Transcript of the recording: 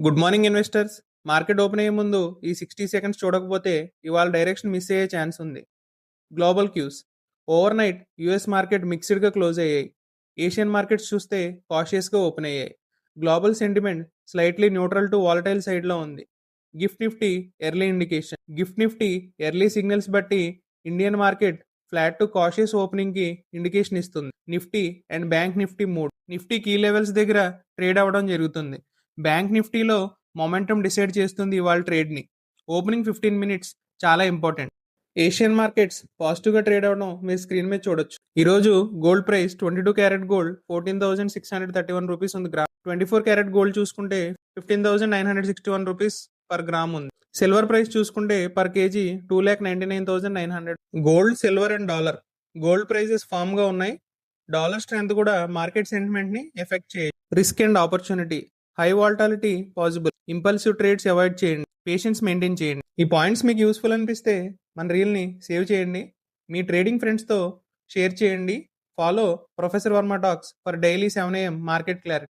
Good morning investors. Market open అయ్యే ముందు ఈ 60 సెకండ్స్ చూడకపోతే ఇవాళ డైరెక్షన్ మిస్ అయ్యే ఛాన్స్ ఉంది. Global cues. Overnight US market మిక్స్డ్గా క్లోజ్ అయ్యాయి. ఏషియన్ మార్కెట్స్ చూస్తే కాషియస్గా ఓపెన్ అయ్యాయి. Global sentiment slightly neutral to volatile సైడ్లో ఉంది. GIFT Nifty early indication. GIFT Nifty early signals బట్టి Indian market flat to cautious ఓపెనింగ్కి ఇండికేషన్ ఇస్తుంది. Nifty and bank Nifty mood. Nifty key levels దగ్గర trade అవ్వడం జరుగుతుంది. బ్యాంక్ నిఫ్టీలో మొమెంటం డిసైడ్ చేస్తుంది ఇవాళ ట్రేడ్ని. ఓపెనింగ్ 15 మినిట్స్ చాలా ఇంపార్టెంట్. ఏషియన్ మార్కెట్స్ పాజిటివ్గా ట్రేడ్ అవ్వడం మీరు స్క్రీన్ మీద చూడొచ్చు. ఈరోజు gold price 22 carat gold 14,631 rupees ఉంది గ్రామ్. 24 క్యారెట్ గోల్డ్ చూసుకుంటే 15,961 రూపీస్ పర్ గ్రామ్ ఉంది. సిల్వర్ ప్రైస్ చూసుకుంటే per KG 2,99,900. Gold, silver and dollar. Gold prices firm గా ఉన్నాయి. డాలర్ స్ట్రెంత్ కూడా మార్కెట్ సెంటిమెంట్ ని ఎఫెక్ట్ చేయదు. Risk and opportunity. High volatility possible. Impulsive trades avoid చేయండి. Patience maintain చేయండి. ఈ పాయింట్స్ మీకు యూస్ఫుల్ అనిపిస్తే మన రీల్ని సేవ్ చేయండి. మీ ట్రేడింగ్ ఫ్రెండ్స్తో షేర్ చేయండి. Follow professor Varma talks for daily 7 AM market clarity.